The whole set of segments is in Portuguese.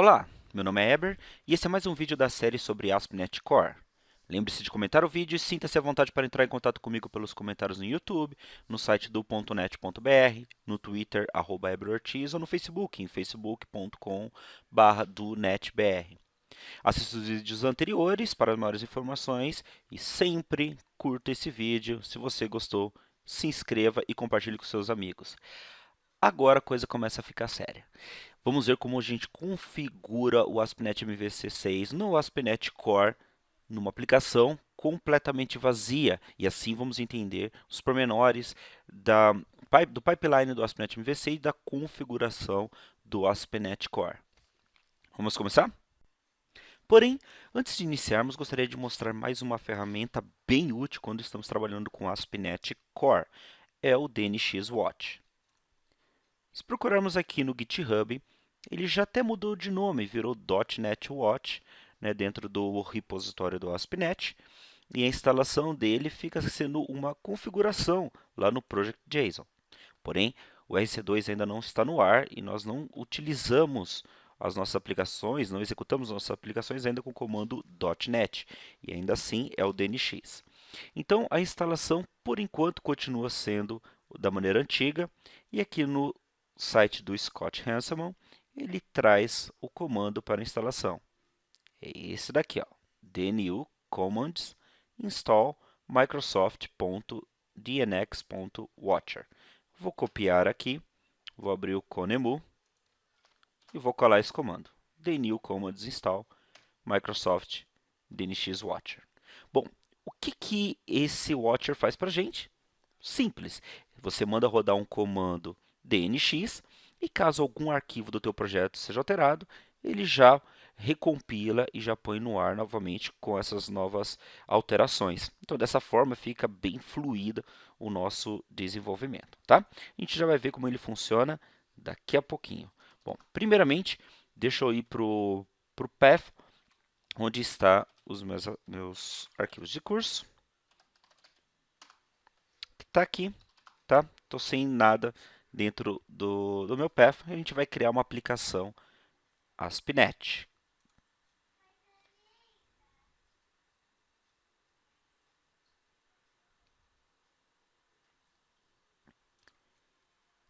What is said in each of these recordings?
Olá, meu nome é Eber e esse é mais um vídeo da série sobre ASP.NET Core. Lembre-se de comentar o vídeo e sinta-se à vontade para entrar em contato comigo pelos comentários no YouTube, no site do .net.br, no Twitter, @eberortiz, ou no Facebook, em facebook.com/donetbr. Assista os vídeos anteriores para maiores informações e sempre curta esse vídeo. Se você gostou, se inscreva e compartilhe com seus amigos. Agora a coisa começa a ficar séria. Vamos ver como a gente configura o ASP.NET MVC6 no ASP.NET Core numa aplicação completamente vazia. E assim vamos entender os pormenores do pipeline do ASP.NET MVC e da configuração do ASP.NET Core. Vamos começar? Porém, antes de iniciarmos, gostaria de mostrar mais uma ferramenta bem útil quando estamos trabalhando com ASP.NET Core. É o DNX Watch. Se procurarmos aqui no GitHub, ele já até mudou de nome, virou .NET Watch, né, dentro do repositório do ASP.NET, e a instalação dele fica sendo uma configuração lá no Project.json. Porém, o RC2 ainda não está no ar e nós não utilizamos as nossas aplicações, não executamos nossas aplicações ainda com o comando .NET, e ainda assim é o DNX. Então, a instalação, por enquanto, continua sendo da maneira antiga, e aqui no site do Scott Hanselman, ele traz o comando para instalação. É esse daqui, ó, dnu commands install microsoft.dnx.watcher. Vou copiar aqui, vou abrir o Conemu e vou colar esse comando. dnu commands install microsoft dnx watcher. Bom, o que esse watcher faz para a gente? Simples. Você manda rodar um comando dnx e caso algum arquivo do teu projeto seja alterado, ele já recompila e já põe no ar novamente com essas novas alterações. Então, dessa forma, fica bem fluido o nosso desenvolvimento, tá? A gente já vai ver como ele funciona daqui a pouquinho. Bom, primeiramente, deixa eu ir para o path, onde está os meus arquivos de curso. Está aqui, tá? Estou sem nada dentro do meu path. A gente vai criar uma aplicação ASP.NET.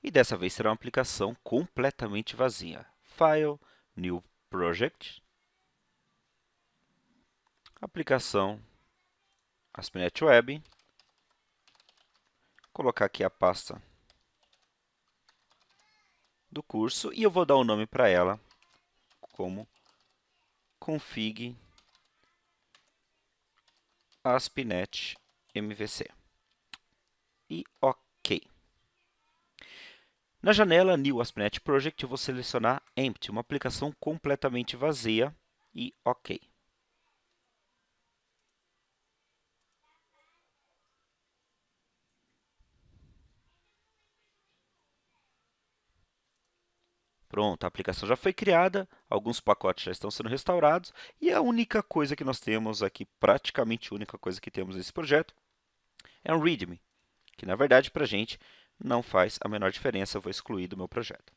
E dessa vez será uma aplicação completamente vazia. File, New Project, aplicação ASP.NET Web, colocar aqui a pasta do curso e eu vou dar um nome para ela como config ASP.NET MVC. E OK. Na janela New ASP.NET Project, eu vou selecionar Empty, uma aplicação completamente vazia, e OK. Pronto, a aplicação já foi criada, alguns pacotes já estão sendo restaurados, e a única coisa que nós temos aqui, praticamente a única coisa que temos nesse projeto, é um README, que na verdade para a gente não faz a menor diferença, eu vou excluir do meu projeto.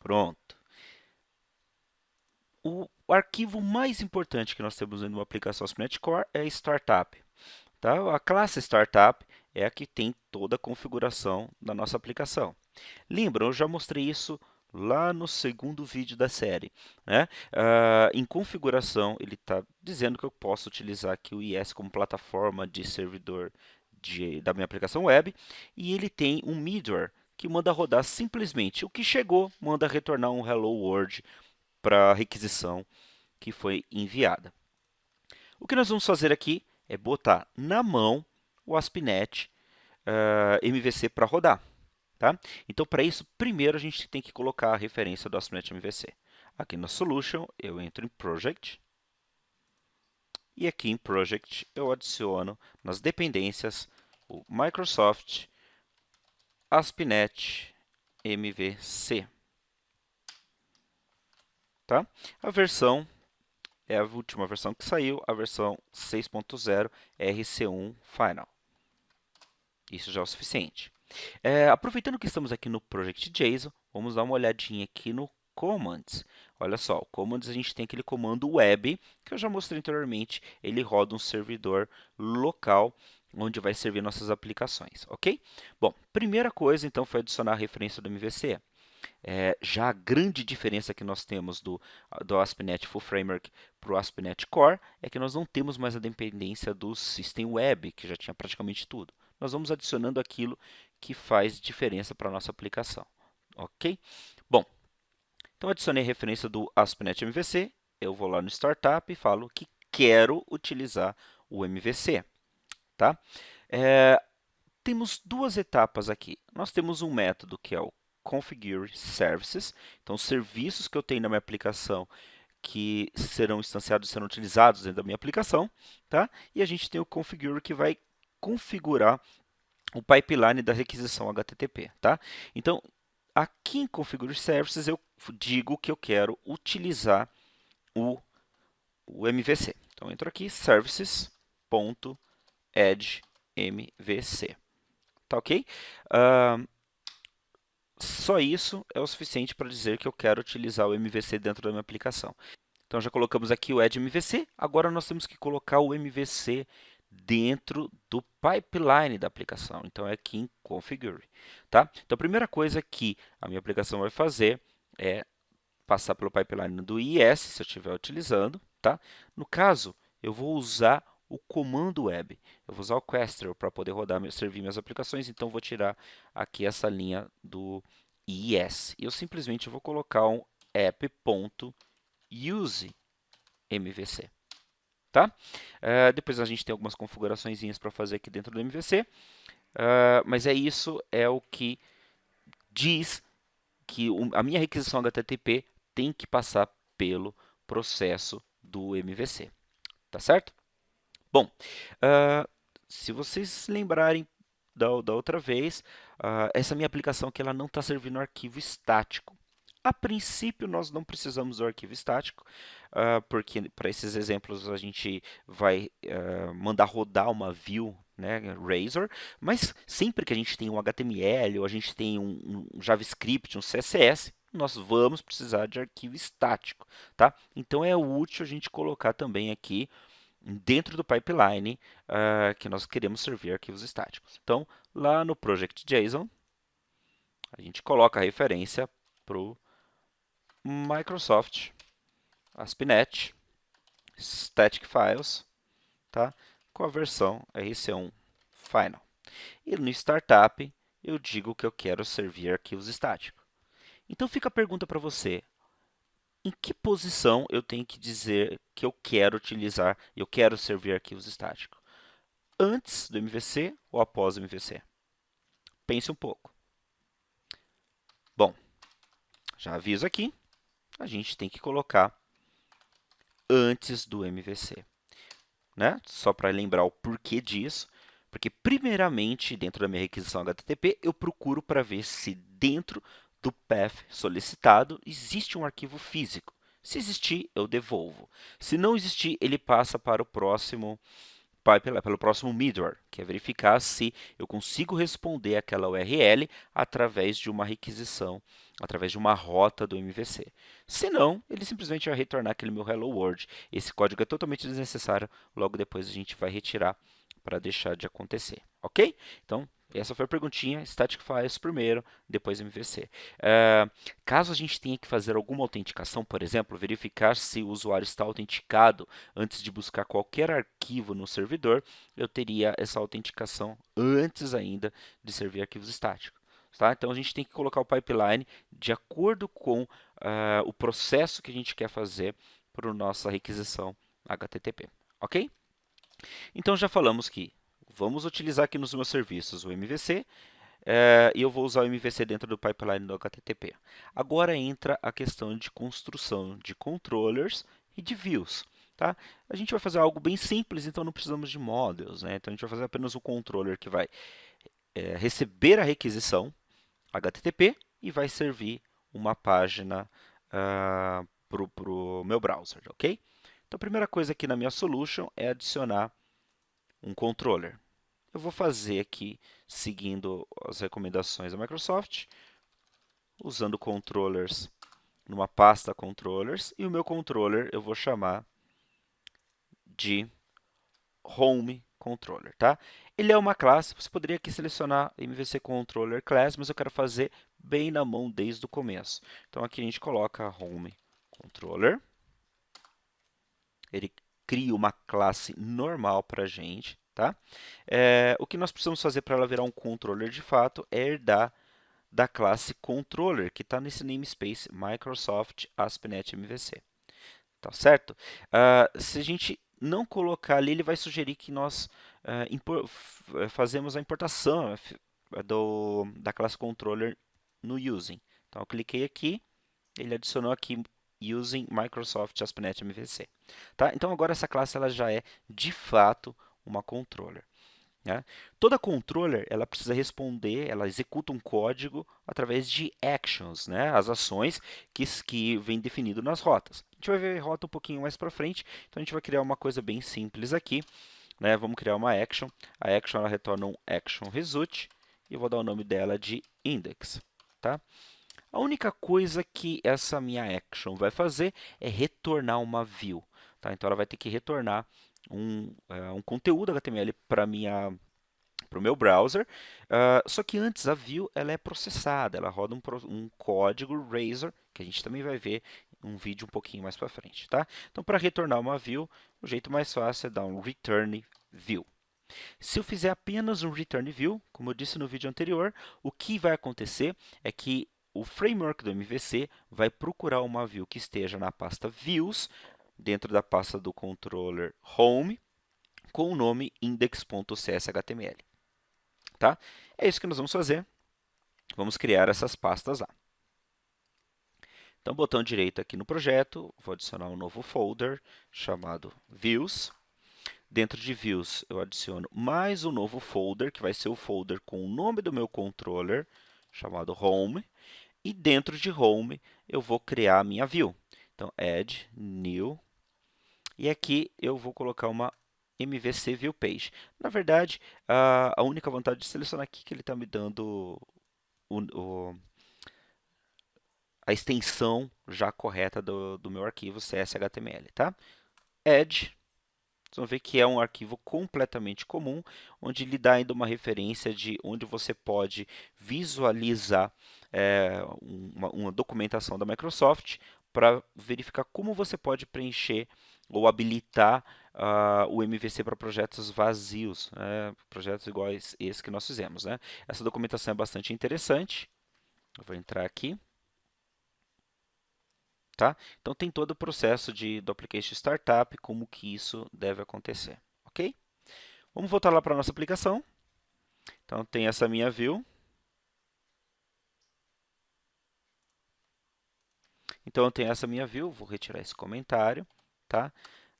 Pronto. O arquivo mais importante que nós temos em uma aplicação ASP.NET Core é a Startup. Tá? A classe Startup é a que tem toda a configuração da nossa aplicação. Lembram, eu já mostrei isso lá no segundo vídeo da série, né? Em configuração, ele está dizendo que eu posso utilizar aqui o IS como plataforma de servidor da minha aplicação web, e ele tem um middleware que manda rodar simplesmente o que chegou, manda retornar um Hello World para a requisição que foi enviada. O que nós vamos fazer aqui é botar na mão o ASP.NET MVC para rodar. Tá? Então, para isso, primeiro a gente tem que colocar a referência do ASP.NET MVC. Aqui na Solution, eu entro em Project. E aqui em Project, eu adiciono nas dependências o Microsoft ASP.NET MVC. Tá? A versão é a última versão que saiu, a versão 6.0 RC1 Final. Isso já é o suficiente. Aproveitando que estamos aqui no Project JSON, vamos dar uma olhadinha aqui no Commands. Olha só, o Commands a gente tem aquele comando web, que eu já mostrei anteriormente, ele roda um servidor local, onde vai servir nossas aplicações, ok? Bom, primeira coisa então foi adicionar a referência do MVC. Já a grande diferença que nós temos do ASP.NET Full Framework para o ASP.NET Core é que nós não temos mais a dependência do System Web, que já tinha praticamente tudo. Nós vamos adicionando aquilo que faz diferença para a nossa aplicação, ok? Bom, então adicionei a referência do ASP.NET MVC, eu vou lá no Startup e falo que quero utilizar o MVC, tá? Temos duas etapas aqui. Nós temos um método que é o Configure Services, então os serviços que eu tenho na minha aplicação que serão instanciados e serão utilizados dentro da minha aplicação, tá? E a gente tem o Configure que vai configurar o pipeline da requisição HTTP, tá? Então, aqui em Configure Services eu digo que eu quero utilizar o MVC. Então, eu entro aqui, services.addMVC. Tá ok? Só isso é o suficiente para dizer que eu quero utilizar o MVC dentro da minha aplicação. Então, já colocamos aqui o add MVC, agora nós temos que colocar o MVC dentro do pipeline da aplicação. Então, é aqui em Configure. Tá? Então, a primeira coisa que a minha aplicação vai fazer é passar pelo pipeline do IIS, se eu estiver utilizando. Tá? No caso, eu vou usar o comando web. Eu vou usar o Questrel para poder rodar, servir minhas aplicações, então vou tirar aqui essa linha do IIS. E eu simplesmente vou colocar um app.useMVC. Tá? Depois a gente tem algumas configurações para fazer aqui dentro do MVC, mas isso é o que diz que a minha requisição HTTP tem que passar pelo processo do MVC. Tá certo? Bom, se vocês se lembrarem da outra vez, essa minha aplicação aqui ela não está servindo arquivo estático. A princípio, nós não precisamos do arquivo estático, porque para esses exemplos a gente vai mandar rodar uma view, né, Razor, mas sempre que a gente tem um HTML ou a gente tem um JavaScript, um CSS, nós vamos precisar de arquivo estático, tá? Então é útil a gente colocar também aqui dentro do pipeline que nós queremos servir arquivos estáticos. Então, lá no Project JSON, a gente coloca a referência para o Microsoft ASP.NET Static Files, tá? Com a versão RC1 Final. E no Startup, eu digo que eu quero servir arquivos estáticos. Então, fica a pergunta para você. Em que posição eu tenho que dizer que eu quero utilizar, eu quero servir arquivos estáticos? Antes do MVC ou após o MVC? Pense um pouco. Bom, já aviso aqui, a gente tem que colocar antes do MVC. Né? Só para lembrar o porquê disso, porque primeiramente, dentro da minha requisição HTTP, eu procuro para ver se dentro do path solicitado existe um arquivo físico. Se existir, eu devolvo. Se não existir, ele passa para o próximo pelo próximo middleware, que é verificar se eu consigo responder aquela URL através de uma requisição, através de uma rota do MVC. Se não, ele simplesmente vai retornar aquele meu Hello World. Esse código é totalmente desnecessário, logo depois a gente vai retirar para deixar de acontecer, ok? Então, essa foi a perguntinha, Static Files primeiro, depois MVC. Caso a gente tenha que fazer alguma autenticação, por exemplo, verificar se o usuário está autenticado antes de buscar qualquer arquivo no servidor, eu teria essa autenticação antes ainda de servir arquivos estáticos. Tá? Então, a gente tem que colocar o pipeline de acordo com o processo que a gente quer fazer para a nossa requisição HTTP, ok? Então, já falamos que vamos utilizar aqui nos meus serviços o MVC, e eu vou usar o MVC dentro do pipeline do HTTP. Agora entra a questão de construção de controllers e de views. Tá? A gente vai fazer algo bem simples, então não precisamos de models. Né? Então, a gente vai fazer apenas um controller que vai receber a requisição HTTP e vai servir uma página para o meu browser. Ok? Então, a primeira coisa aqui na minha solution é adicionar um controller. eu vou fazer aqui, seguindo as recomendações da Microsoft, usando controllers numa pasta controllers, e o meu controller eu vou chamar de Home Controller, tá? Ele é uma classe, você poderia aqui selecionar MVC Controller Class, mas eu quero fazer bem na mão desde o começo. Então aqui a gente coloca Home Controller, ele cria uma classe normal para a gente, tá? O que nós precisamos fazer para ela virar um controller de fato é herdar da classe Controller, que está nesse namespace Microsoft ASP.NET MVC. Tá certo? Se a gente não colocar ali, ele vai sugerir que nós fazemos a importação da classe controller no using. Então, eu cliquei aqui, ele adicionou aqui using Microsoft ASP.NET MVC. Tá? Então, agora essa classe ela já é, de fato, uma controller. Né? Toda controller ela precisa responder, ela executa um código através de actions, né? As ações que vem definido nas rotas. A gente vai ver rota um pouquinho mais para frente, então a gente vai criar uma coisa bem simples aqui. Né? Vamos criar uma action, a action ela retorna um action result e eu vou dar o nome dela de index. Tá? A única coisa que essa minha action vai fazer é retornar uma view. Tá? Então ela vai ter que retornar um conteúdo HTML para o meu browser. Só que antes a view ela é processada, ela roda um código Razor, que a gente também vai ver um vídeo um pouquinho mais para frente. Tá? Então, para retornar uma view, o jeito mais fácil é dar um return view. Se eu fizer apenas um return view, como eu disse no vídeo anterior, o que vai acontecer é que o framework do MVC vai procurar uma view que esteja na pasta views, dentro da pasta do controller home, com o nome index.cshtml. Tá? É isso que nós vamos fazer. Vamos criar essas pastas lá. Então, botão direito aqui no projeto, vou adicionar um novo folder chamado Views. Dentro de Views, eu adiciono mais um novo folder, que vai ser o folder com o nome do meu controller, chamado Home. E dentro de Home, eu vou criar a minha view. Então, Add, New. E aqui eu vou colocar uma MVC View Page. Na verdade, a única vantagem de selecionar aqui é que ele está me dando a extensão já correta do meu arquivo CSHTML. Tá? Add, vocês vão ver que é um arquivo completamente comum, onde lhe dá ainda uma referência de onde você pode visualizar uma documentação da Microsoft para verificar como você pode preencher ou habilitar o MVC para projetos vazios, projetos iguais esse que nós fizemos. Né? Essa documentação é bastante interessante. Eu vou entrar aqui. Tá? Então, tem todo o processo do Application Startup, como que isso deve acontecer. Ok? Vamos voltar lá para a nossa aplicação. Então, tem essa minha view. Então, eu tenho essa minha view, vou retirar esse comentário. Tá?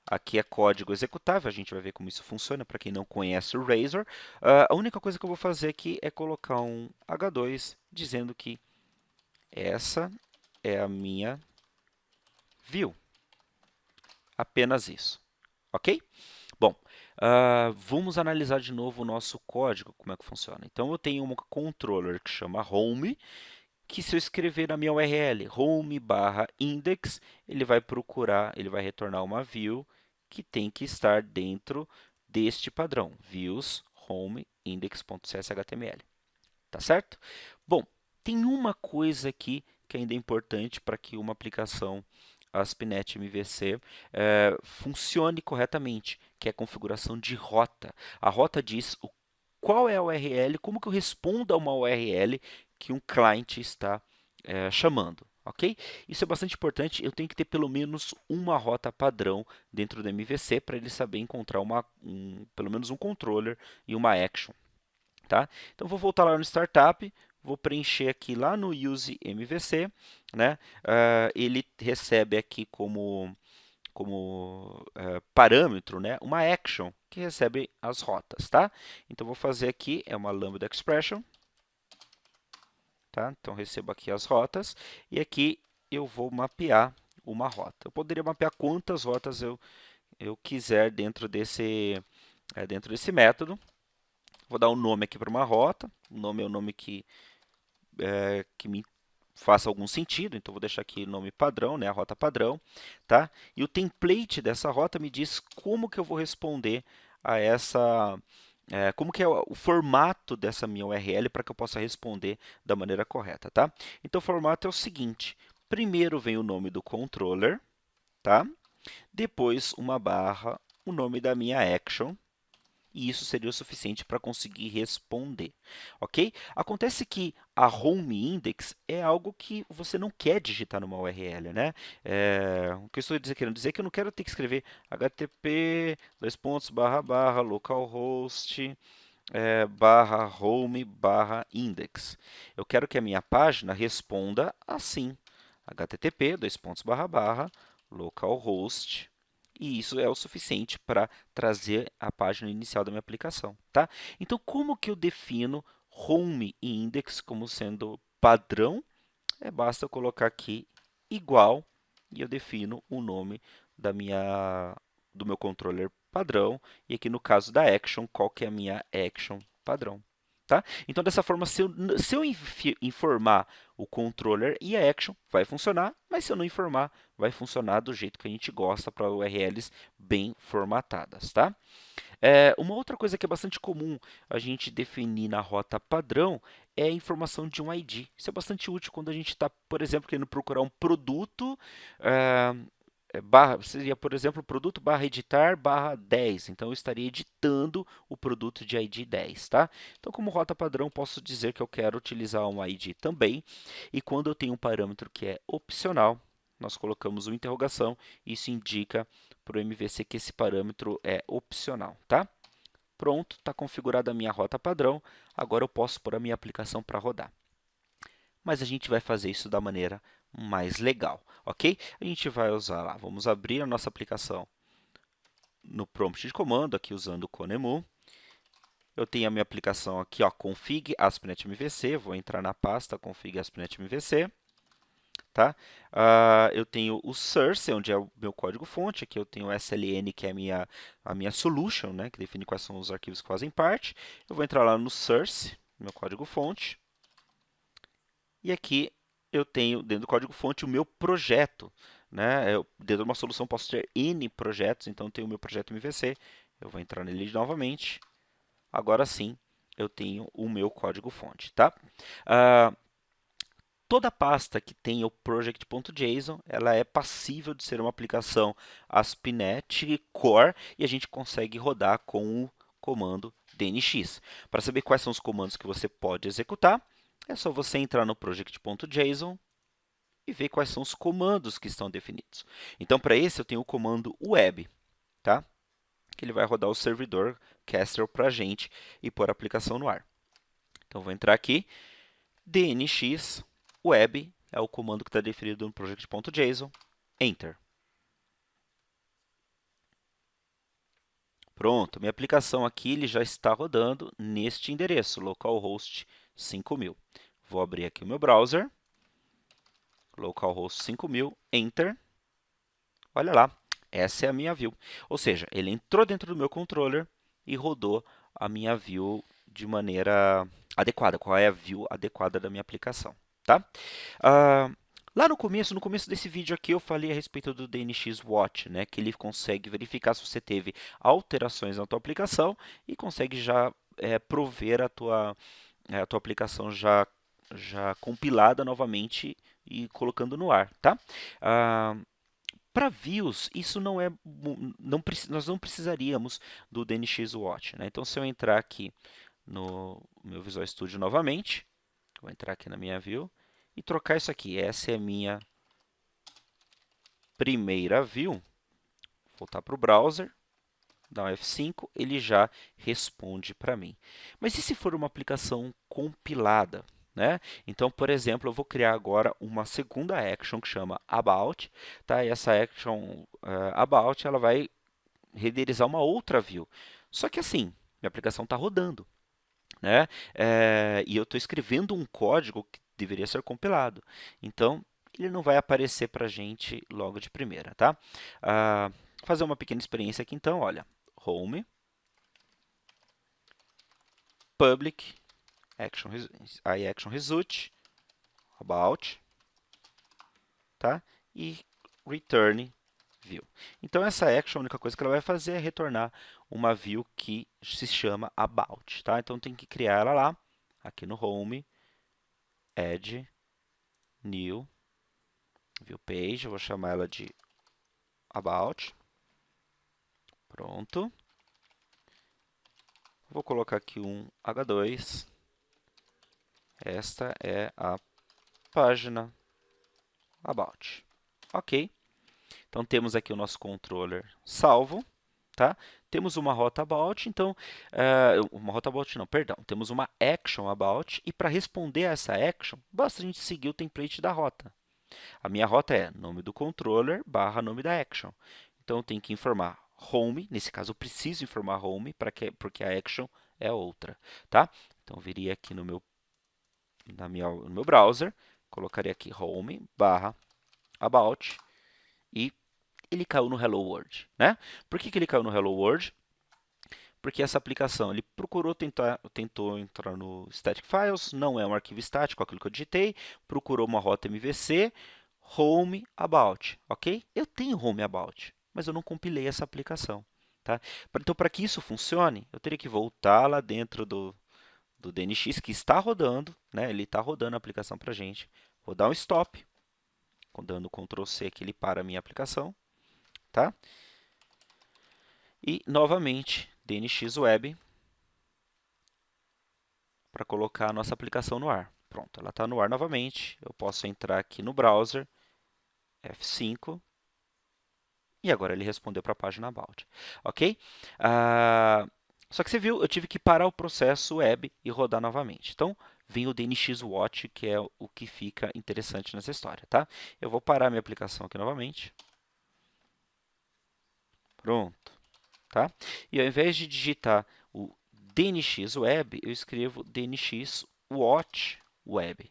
Aqui é código executável, a gente vai ver como isso funciona, para quem não conhece o Razor. A única coisa que eu vou fazer aqui é colocar um H2 dizendo que essa é a minha view. Apenas isso. Ok? Bom, vamos analisar de novo o nosso código, como é que funciona. Então, eu tenho um controller que chama home, que se eu escrever na minha URL home/index, ele vai procurar, ele vai retornar uma view que tem que estar dentro deste padrão, views home index.cshtml. Tá certo? Bom, tem uma coisa aqui que ainda é importante para que uma aplicação ASP.NET MVC funcione corretamente, que é a configuração de rota. A rota diz qual é a URL, como que eu respondo a uma URL que um cliente está chamando. Ok? Isso é bastante importante, eu tenho que ter pelo menos uma rota padrão dentro do MVC para ele saber encontrar pelo menos um controller e uma action. Tá? Então, vou voltar lá no Startup, vou preencher aqui lá no Use MVC. Né? Ele recebe aqui como parâmetro, né, uma action que recebe as rotas. Tá? Então, vou fazer aqui, é uma Lambda Expression. Tá? Então, recebo aqui as rotas e aqui eu vou mapear uma rota. Eu poderia mapear quantas rotas eu quiser dentro desse método. Vou dar um nome aqui para uma rota. O nome é o nome que me faça algum sentido, então vou deixar aqui o nome padrão, né, a rota padrão, tá? E o template dessa rota me diz como que eu vou responder a como que é o formato dessa minha URL para que eu possa responder da maneira correta, tá? Então o formato é o seguinte: primeiro vem o nome do controller, tá? Depois uma barra, o nome da minha action, e isso seria o suficiente para conseguir responder, ok? Acontece que a home index é algo que você não quer digitar numa URL, né? O que eu estou querendo dizer é que eu não quero ter que escrever http localhost barra home barra index. Eu quero que a minha página responda assim: http localhost, e isso é o suficiente para trazer a página inicial da minha aplicação, tá? Então, como que eu defino home e index como sendo padrão? Basta eu colocar aqui igual e eu defino o nome do meu controller padrão, e aqui no caso da action, qual que é a minha action padrão. Tá? Então, dessa forma, se eu informar o controller e a action, vai funcionar, mas se eu não informar, vai funcionar do jeito que a gente gosta para URLs bem formatadas. Tá? Uma outra coisa que é bastante comum a gente definir na rota padrão é a informação de um ID. Isso é bastante útil quando a gente está, por exemplo, querendo procurar um produto, seria, por exemplo, produto barra editar barra 10. Então, eu estaria editando o produto de ID 10, tá? Então, como rota padrão, posso dizer que eu quero utilizar um ID também. E quando eu tenho um parâmetro que é opcional, nós colocamos uma interrogação. Isso indica para o MVC que esse parâmetro é opcional, tá? Pronto, está configurada a minha rota padrão. Agora eu posso pôr a minha aplicação para rodar. Mas a gente vai fazer isso da maneira mais legal, ok? A gente vai usar lá, vamos abrir a nossa aplicação no prompt de comando, aqui usando o Conemu. Eu tenho a minha aplicação aqui, ó, config ASP.NET MVC, vou entrar na pasta config ASP.NET MVC. Tá? Eu tenho o source, onde é o meu código-fonte. Aqui eu tenho o SLN, que é a minha solution, né, que define quais são os arquivos que fazem parte. Eu vou entrar lá no source, meu código-fonte. E aqui eu tenho, dentro do código-fonte, o meu projeto. Né? Dentro de uma solução, posso ter N projetos, então eu tenho o meu projeto MVC. Eu vou entrar nele novamente. Agora sim, eu tenho o meu código-fonte. Tá? Toda pasta que tenha o project.json, ela é passível de ser uma aplicação ASP.NET Core, e a gente consegue rodar com o comando dnx. Para saber quais são os comandos que você pode executar, é só você entrar no project.json e ver quais são os comandos que estão definidos. Então, para esse, eu tenho o comando web, tá? Que ele vai rodar o servidor Kestrel para a gente e pôr a aplicação no ar. Então, vou entrar aqui, dnx web é o comando que está definido no project.json, enter. Pronto, minha aplicação aqui ele já está rodando neste endereço, localhost 5000. Vou abrir aqui o meu browser, localhost 5000, enter. Olha lá, essa é a minha view. Ou seja, ele entrou dentro do meu controller e rodou a minha view de maneira adequada. Qual é a view adequada da minha aplicação? Tá? Lá no começo desse vídeo aqui, eu falei a respeito do DNX Watch, né, que ele consegue verificar se você teve alterações na tua aplicação e consegue já prover a tua aplicação já compilada novamente e colocando no ar. Tá? Para views, isso não é, nós não precisaríamos do DNX Watch. Né? Então, se eu entrar aqui no meu Visual Studio novamente, vou entrar aqui na minha view e trocar isso aqui. Essa é a minha primeira view. Voltar para o browser, dar um F5, ele já responde para mim. Mas e se for uma aplicação compilada? Né? Então, por exemplo, eu vou criar agora uma segunda action que chama about. Tá? E essa action about ela vai renderizar uma outra view. Só que assim, minha aplicação está rodando. Né? E eu estou escrevendo um código que deveria ser compilado. Então, ele não vai aparecer para a gente logo de primeira. Tá? Fazer uma pequena experiência aqui então, olha, home, public action result about, tá? E return view. Então essa action, a única coisa que ela vai fazer é retornar uma view que se chama about, tá? Então tem que criar ela lá, aqui no home, add new view page, eu vou chamar ela de about. Pronto. Vou colocar aqui um H2. Esta é a página about. Ok. Então temos aqui o nosso controller salvo, tá? Temos uma rota about, então uma rota about não, perdão. Temos uma action about e para responder a essa action, basta a gente seguir o template da rota. A minha rota é nome do controller barra nome da action. Então eu tenho que informar home, nesse caso eu preciso informar home porque a action é outra, tá? Então eu viria aqui no meu browser, colocaria aqui home barra about e ele caiu no Hello World, né? Por que ele caiu no Hello World? Porque essa aplicação, ele tentou entrar no Static Files, não é um arquivo estático, aquilo que eu digitei, procurou uma rota MVC, home about, ok? Eu tenho home about, mas eu não compilei essa aplicação, tá? Então, para que isso funcione, eu teria que voltar lá dentro do DNX, que está rodando, né? Ele está rodando a aplicação para a gente. Vou dar um stop, dando Ctrl C que ele para a minha aplicação, tá? E, novamente, DNX Web para colocar a nossa aplicação no ar. Pronto, ela está no ar novamente. Eu posso entrar aqui no browser, F5, e agora ele respondeu para a página About. Ok? Só que você viu, eu tive que parar o processo web e rodar novamente. Então, vem o DNX Watch, que é o que fica interessante nessa história, tá? Eu vou parar minha aplicação aqui novamente. Pronto, tá? E ao invés de digitar o DNX Web, eu escrevo DNX Watch Web.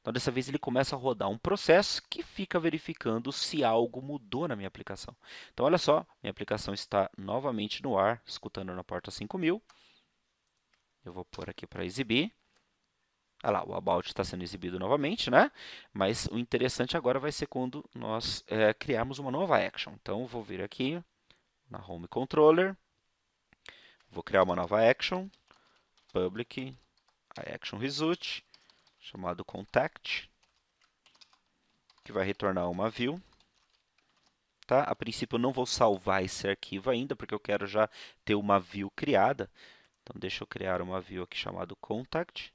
Então, dessa vez, ele começa a rodar um processo que fica verificando se algo mudou na minha aplicação. Então, olha só, minha aplicação está novamente no ar, escutando na porta 5000. Eu vou pôr aqui para exibir. Olha lá, o About está sendo exibido novamente, né? Mas o interessante agora vai ser quando nós criarmos uma nova action. Então, eu vou vir aqui na Home Controller, vou criar uma nova action, public action result, chamado contact, que vai retornar uma view. Tá? A princípio eu não vou salvar esse arquivo ainda, porque eu quero já ter uma view criada. Então deixa eu criar uma view aqui chamada contact.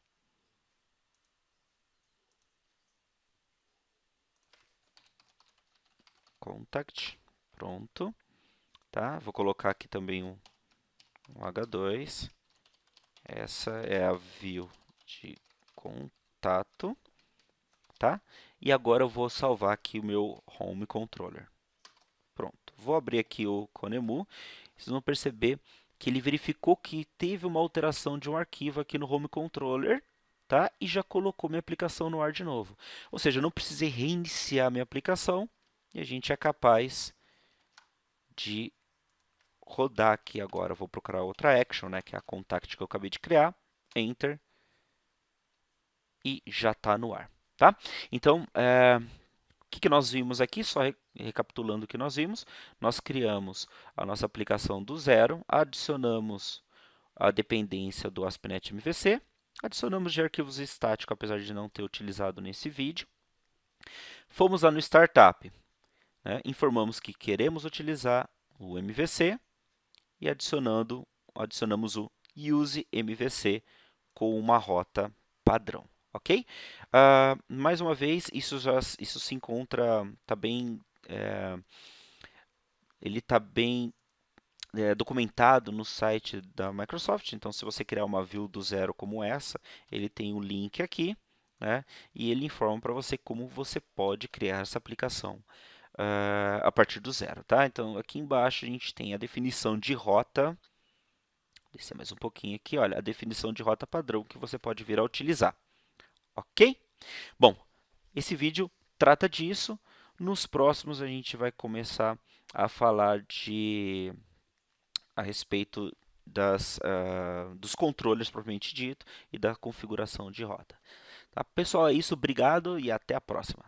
Contact, pronto. Tá? Vou colocar aqui também um H2. Essa é a view de contato. Tá? E agora eu vou salvar aqui o meu home controller. Pronto. Vou abrir aqui o Conemu. Vocês vão perceber que ele verificou que teve uma alteração de um arquivo aqui no home controller, tá? E já colocou minha aplicação no ar de novo. Ou seja, eu não precisei reiniciar minha aplicação e a gente é capaz de rodar aqui agora. Vou procurar outra action, né, que é a contact que eu acabei de criar. Enter. E já está no ar, tá? Então, o que nós vimos aqui? Só recapitulando o que nós vimos, nós criamos a nossa aplicação do zero, adicionamos a dependência do ASP.NET MVC, adicionamos de arquivos estáticos, apesar de não ter utilizado nesse vídeo. Fomos lá no Startup, né? Informamos que queremos utilizar o MVC e adicionamos o Use MVC com uma rota padrão. Ok? Mais uma vez, isso se encontra, está bem, ele está bem documentado no site da Microsoft. Então, se você criar uma view do zero como essa, ele tem um link aqui, né? E ele informa para você como você pode criar essa aplicação a partir do zero, tá? Então, aqui embaixo a gente tem a definição de rota. Descer mais um pouquinho aqui, olha, a definição de rota padrão que você pode vir a utilizar. Ok? Bom, esse vídeo trata disso. Nos próximos a gente vai começar a falar a respeito dos controles propriamente dito e da configuração de roda. Tá? Pessoal, é isso. Obrigado e até a próxima.